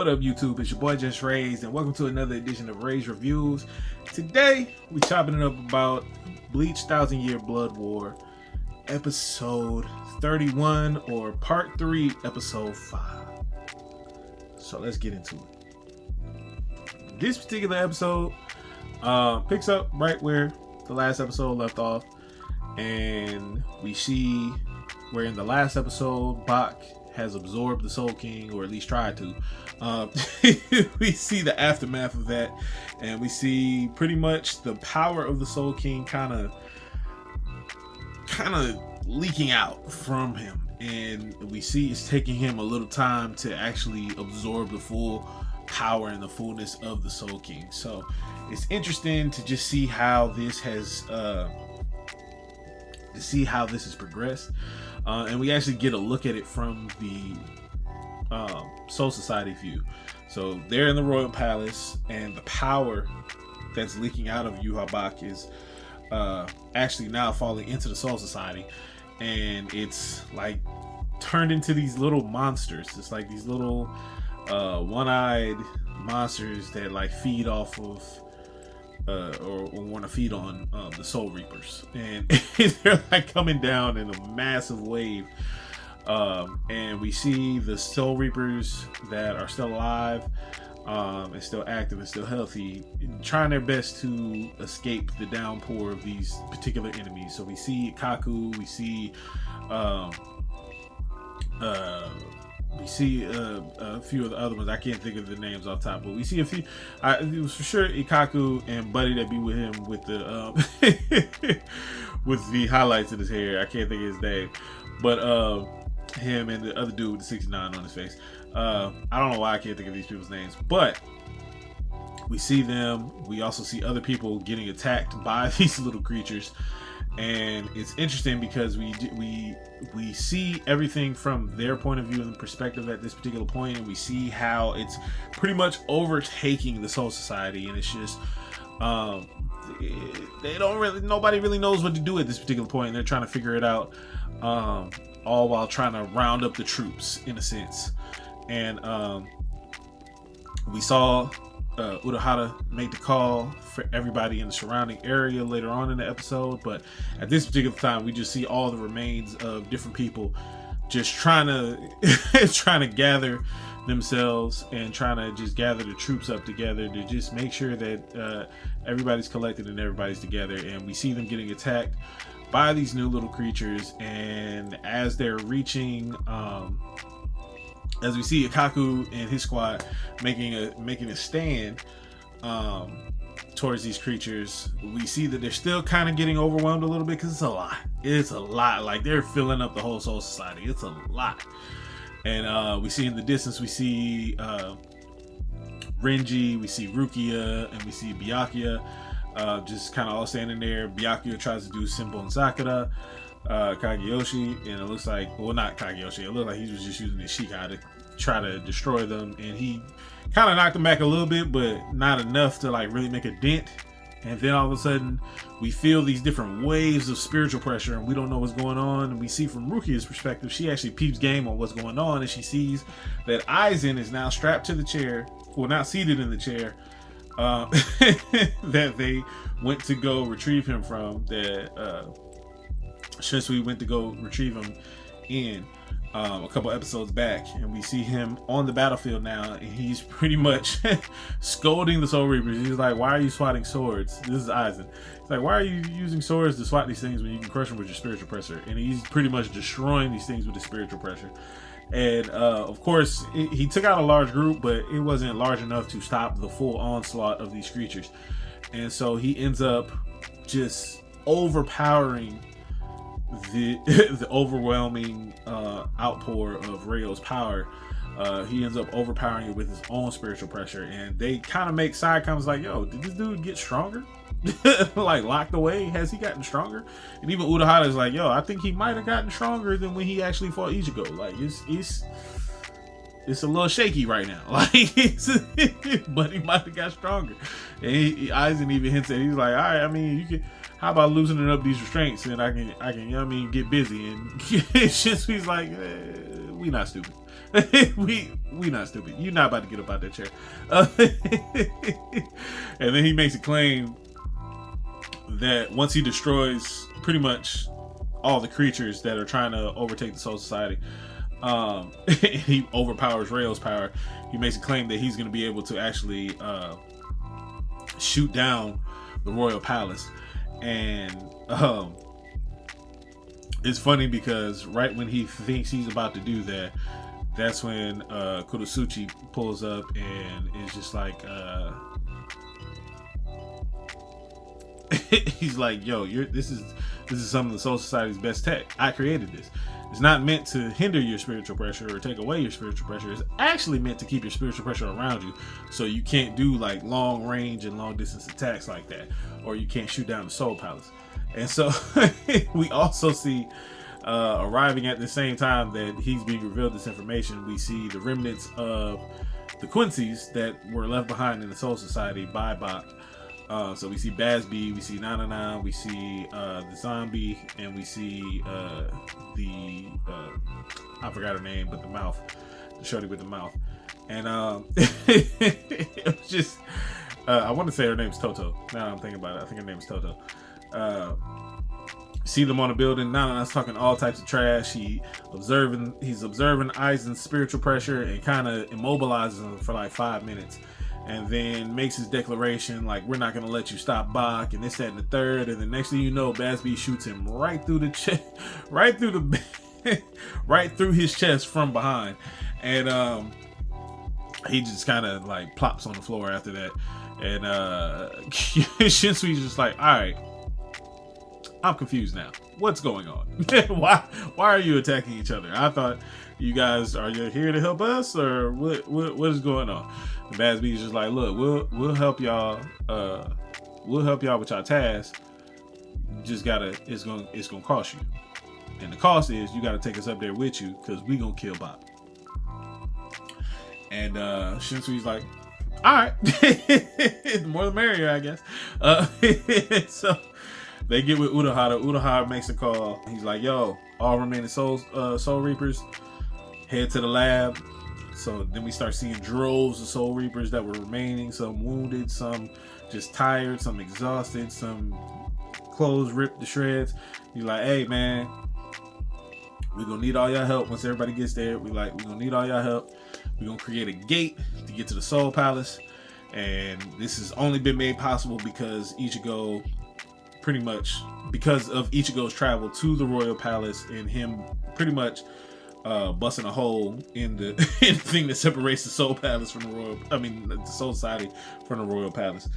What up, YouTube? It's your boy JusRzd, and welcome to another edition of RZD Reviews. Today, we chopping it up about Bleach 1000 Year Blood War, episode 31, or part 3, episode 5. So let's get into it. This particular episode picks up right where the last episode left off, and we see where in the last episode, Bach has absorbed the Soul King, or at least tried to. We see the aftermath of that, and we see pretty much the power of the Soul King kind of leaking out from him, and we see it's taking him a little time to actually absorb the full power and the fullness of the Soul King. So it's interesting to just see how this has progressed. And we actually get a look at it from the Soul Society view. So they're in the Royal Palace, and the power that's leaking out of YHWACH is actually now falling into the Soul Society, and it's like turned into these little monsters. It's like these little one-eyed monsters that like feed off of or want to feed on the Soul Reapers, and they're like coming down in a massive wave, and we see the Soul Reapers that are still alive and still active and still healthy, trying their best to escape the downpour of these particular enemies. So we see Kaku, we see a few of the other ones. I can't think of the names off top, but we see a few. It was for sure Ikaku and Buddy that be with him with the with the highlights in his hair. I can't think of his name, but him and the other dude with the 69 on his face. I don't know why I can't think of these people's names, but we see them. We also see other people getting attacked by these little creatures. And it's interesting because we see everything from their point of view and perspective at this particular point, and we see how it's pretty much overtaking the Soul Society, and it's just nobody really knows what to do at this particular point, and they're trying to figure it out, all while trying to round up the troops in a sense. And we saw Urahara make the call for everybody in the surrounding area later on in the episode, but at this particular time we just see all the remains of different people just trying to gather themselves and trying to just gather the troops up together to just make sure that everybody's collected and everybody's together. And we see them getting attacked by these new little creatures, and as they're reaching as we see Ikaku and his squad making a stand towards these creatures, we see that they're still kind of getting overwhelmed a little bit because it's a lot. It's a lot. Like, they're filling up the whole Soul Society. It's a lot. And we see in the distance, we see Renji, we see Rukia, and we see Byakuya just kind of all standing there. Byakuya tries to do Simple and Sakura, Kageyoshi, and it looks like, well, not Kageyoshi, it looked like he was just using his Shikai to try to destroy them, and he kind of knocked them back a little bit, but not enough to like really make a dent. And then all of a sudden we feel these different waves of spiritual pressure, and we don't know what's going on. And we see from Rukia's perspective, she actually peeps game on what's going on, and she sees that Aizen is now strapped to the chair, well, not seated in the chair that they went to go retrieve him from, that Shunsui went to go retrieve him in a couple episodes back. And we see him on the battlefield now, and he's pretty much scolding the Soul Reapers. He's like, why are you swatting swords? This is Aizen. He's like, why are you using swords to swat these things when you can crush them with your spiritual pressure? And he's pretty much destroying these things with his spiritual pressure. And of course he took out a large group, but it wasn't large enough to stop the full onslaught of these creatures. And so he ends up just overpowering the overwhelming outpour of Ryo's power. He ends up overpowering it with his own spiritual pressure, and they kind of make side comments like, yo, did this dude get stronger? Like, locked away, has he gotten stronger? And even Urahara is like, yo, I think he might have gotten stronger than when he actually fought Ichigo. Like, it's a little shaky right now. Like, but he might have got stronger. And Aizen even hints at, he's like, all right, I mean, you can, how about loosening up these restraints, and I can, you know what I mean, get busy. And Shinsui's like, we not stupid. we not stupid. You're not about to get up out that chair. And then he makes a claim that once he destroys pretty much all the creatures that are trying to overtake the Soul Society, he overpowers Rail's power. He makes a claim that he's going to be able to actually shoot down the Royal Palace. And it's funny because right when he thinks he's about to do that, that's when Kurosuchi pulls up and is just like, he's like, yo, this is some of the Soul Society's best tech. I created this. It's not meant to hinder your spiritual pressure or take away your spiritual pressure. It's actually meant to keep your spiritual pressure around you, so you can't do like long range and long distance attacks like that, or you can't shoot down the Soul Palace. And so we also see, arriving at the same time that he's being revealed this information, we see the remnants of the Quincy's that were left behind in the Soul Society by Bach. So we see Bazby, we see Nanana, we see the zombie, and we see the I forgot her name, but the mouth, the shorty with the mouth. And it was just I want to say her name's Toto. Now I'm thinking about it, I think her name is Toto. See them on the building. Nanana's talking all types of trash. He's observing Aizen's spiritual pressure and kind of immobilizes him for like 5 minutes. And then makes his declaration like, we're not gonna let you stop Bach, and this, that, and the third. And the next thing you know, Bazby shoots him right through the chest, right through his chest from behind. And he just kind of like plops on the floor after that. And Shinsui's just like, all right, I'm confused now. What's going on? Why are you attacking each other? I thought you guys are you here to help us, or what is going on? And Bazby's just like, look, we'll help y'all. We'll help y'all with y'all tasks. You just gotta, it's gonna cost you, and the cost is you gotta take us up there with you because we gonna kill Bob. And Shinsui's like, all right, the more the merrier, I guess. So they get with Urahara. Urahara makes a call. He's like, yo, all remaining Soul Reapers, head to the lab. So then we start seeing droves of Soul Reapers that were remaining, some wounded, some just tired, some exhausted, some clothes ripped to shreds. He's like, hey man, we're gonna need all y'all help once everybody gets there. We're gonna need all y'all help. We're gonna create a gate to get to the Soul Palace. And this has only been made possible because Ichigo, pretty much because of Ichigo's travel to the Royal Palace and him pretty much busting a hole in the thing that separates the Soul Palace from the Soul Society from the Royal Palace.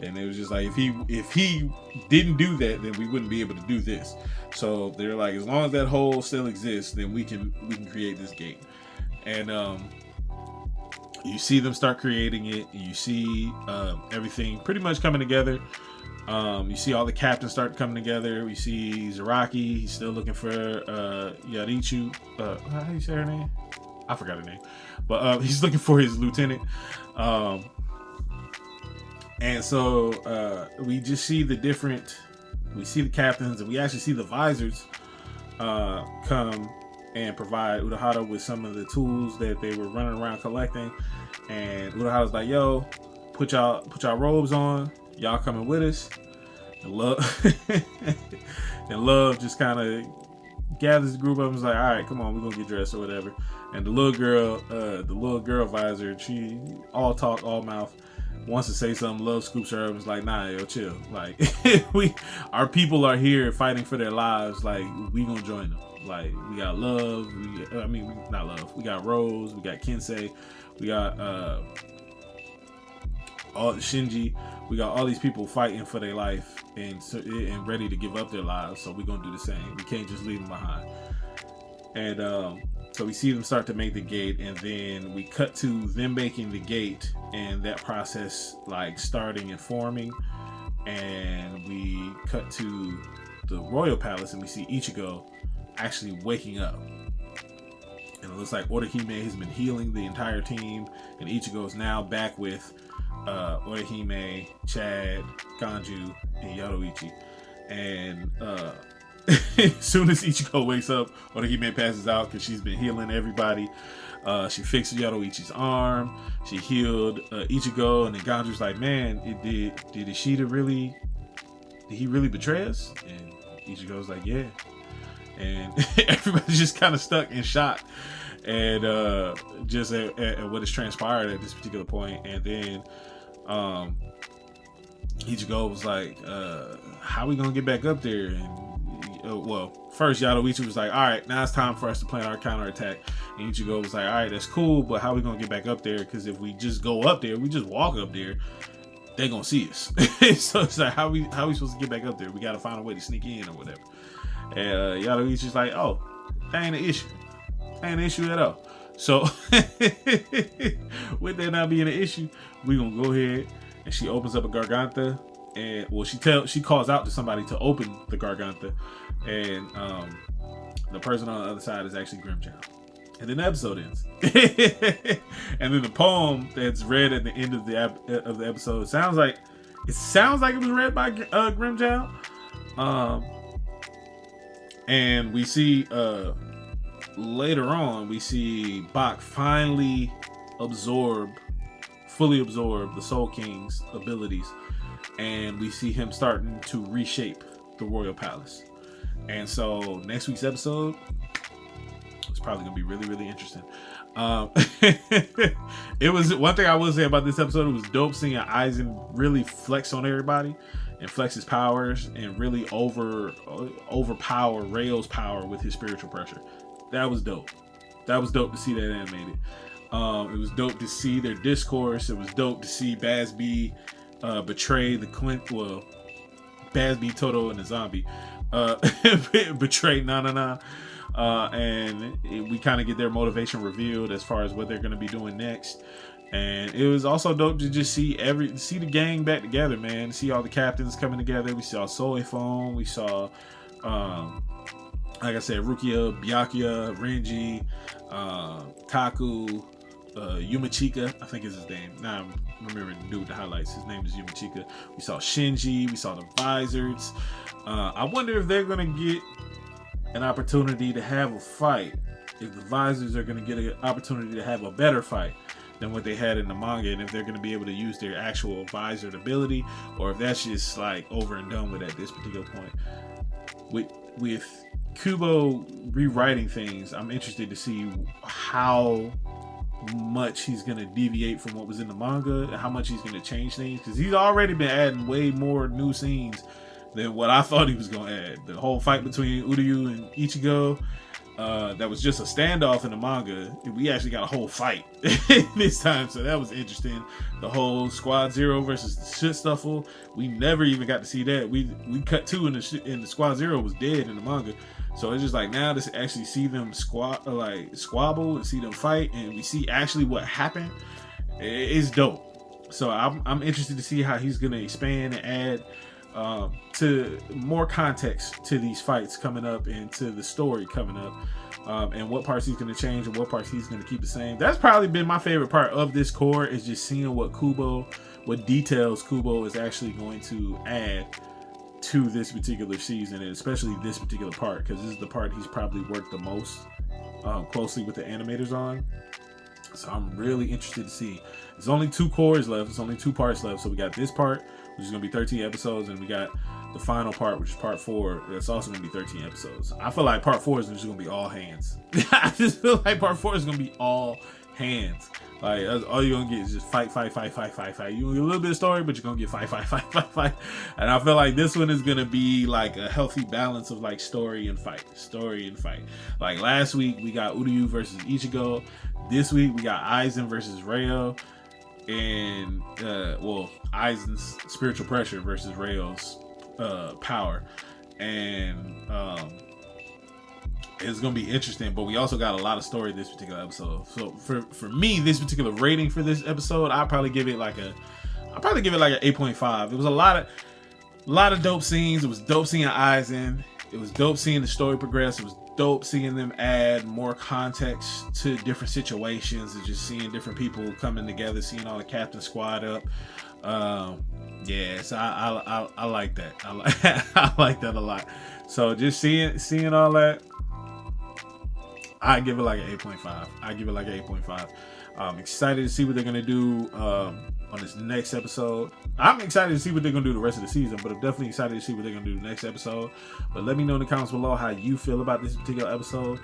And it was just like, if he didn't do that, then we wouldn't be able to do this. So they're like, as long as that hole still exists, then we can create this gate. And you see them start creating it. You see everything pretty much coming together. You see all the captains start coming together. You see Zaraki. He's still looking for Yarichu. How do you say her name? I forgot her name. But he's looking for his lieutenant. And so we just see we see the captains, and we actually see the visors come and provide Urahara with some of the tools that they were running around collecting. And Urahara's like, yo, put y'all robes on. Y'all coming with us. And Love just kind of gathers the group up and is like, all right, come on, we're gonna get dressed or whatever. And the little girl visor, she all talk, all mouth, wants to say something. Love scoops her up and is like, nah, yo, chill. Like, our people are here fighting for their lives. Like, we gonna join them. Like, we got Love. Not Love. We got Rose. We got Kensei. We got all Shinji. We got all these people fighting for their life and ready to give up their lives. So we're gonna do the same. We can't just leave them behind. And so we see them start to make the gate, and then we cut to them making the gate, and that process like starting and forming. And we cut to the Royal Palace, and we see Ichigo actually waking up. And it looks like Orihime has been healing the entire team, and Ichigo is now back with Orihime, Chad, Ganju, and Yoruichi. And as soon as Ichigo wakes up, Orihime passes out because she's been healing everybody. She fixed Yoruichi's arm. She healed Ichigo, and then Ganju's like, man, did Ishida really? Did he really betray us? And Ichigo's like, yeah. And everybody's just kind of stuck in shock, and just at what has transpired at this particular point. And then Ichigo was like, how we gonna get back up there? And well, first Yoruichi was like, all right, now it's time for us to plan our counterattack. And Ichigo was like, all right, that's cool, but how we gonna get back up there? Because if we just go up there, we just walk up there, they gonna see us. So it's like, how we supposed to get back up there? We gotta find a way to sneak in or whatever. And Yoruichi's like, oh, that ain't an issue. That ain't an issue at all. So with that not being an issue, we gonna go ahead, and she opens up a Garganta, and well, she calls out to somebody to open the Garganta, and the person on the other side is actually Grimmjow. And then the episode ends. And then the poem that's read at the end of the episode sounds like it was read by Grimmjow. And we see later on, we see Bach finally fully absorb the Soul King's abilities, and we see him starting to reshape the Royal Palace. And so next week's episode, it's probably gonna be really, really interesting. It was one thing I will say about this episode. It was dope seeing Aizen really flex on everybody and flex his powers and really overpower Rayo's power with his spiritual pressure. That was dope. That was dope to see that animated. It was dope to see their discourse. It was dope to see Bazz-B betray the Bazz-B, Toto, and the zombie betray Nana. And we kind of get their motivation revealed as far as what they're going to be doing next. And it was also dope to just see the gang back together, man. See all the captains coming together. We saw Soifon. We saw, like I said, Rukia, Byakuya, Renji, Kaku, Yumachika, I think is his name. Now I'm remembering the dude with the highlights. His name is Yumachika. We saw Shinji. We saw the Visors. I wonder if they're going to get an opportunity to have a fight. If the Visors are going to get an opportunity to have a better fight than what they had in the manga, and if they're going to be able to use their actual Visored ability, or if that's just like over and done with at this particular point. With Kubo rewriting things, I'm interested to see how much he's going to deviate from what was in the manga and how much he's going to change things, because he's already been adding way more new scenes than what I thought he was going to add. The whole fight between Uryu and Ichigo, that was just a standoff in the manga. We actually got a whole fight this time, so that was interesting. The whole Squad Zero versus the shit stuffle, we never even got to see that. We cut two in the Squad Zero was dead in the manga, so it's just like now to actually see them squabble and see them fight, and we see actually what happened. It's dope. So I'm interested to see how he's gonna expand and add to more context to these fights coming up and to the story coming up, and what parts he's going to change and what parts he's going to keep the same. That's probably been my favorite part of this core, is just seeing what details Kubo is actually going to add to this particular season, and especially this particular part, because this is the part he's probably worked the most closely with the animators on. So I'm really interested to see. There's only 2 cores left. There's only 2 parts left. So we got this part, which is going to be 13 episodes, and we got the final part, which is part 4. That's also going to be 13 episodes. I feel like part 4 is just going to be all hands. I just feel like part 4 is going to be all hands. Like, all you're going to get is just fight. You're going to get a little bit of story, but you're going to get fight. And I feel like this one is going to be like a healthy balance of like story and fight. Like last week, we got Uryu versus Ichigo. This week, we got Aizen versus Rayo. And, Aizen's spiritual pressure versus Rayo's power. And, it's gonna be interesting, but we also got a lot of story this particular episode. So for me, this particular rating for this episode, I'll probably give it like an 8.5. It was a lot of dope scenes. It was dope seeing Aizen. It was dope seeing the story progress. It was dope seeing them add more context to different situations and just seeing different people coming together, seeing all the Captain Squad up. Yeah, so I like that. I like that a lot. So just seeing all that, I give it like an 8.5. I give it like an 8.5. I'm excited to see what they're gonna do on this next episode. I'm excited to see what they're gonna do the rest of the season, but I'm definitely excited to see what they're gonna do the next episode. But let me know in the comments below how you feel about this particular episode.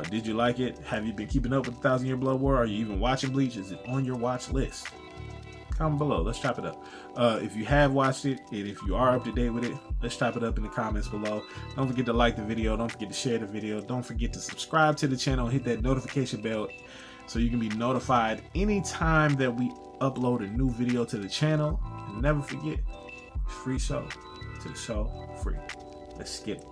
Did you like it? Have you been keeping up with the 1,000 Year Blood War? Are you even watching Bleach? Is it on your watch list? Comment below. Let's chop it up. If you have watched it and if you are up to date with it, let's chop it up in the comments below. Don't forget to like the video. Don't forget to share the video. Don't forget to subscribe to the channel. Hit that notification bell so you can be notified anytime that we upload a new video to the channel. And never forget, FreeSoul to the soul free. Let's get it.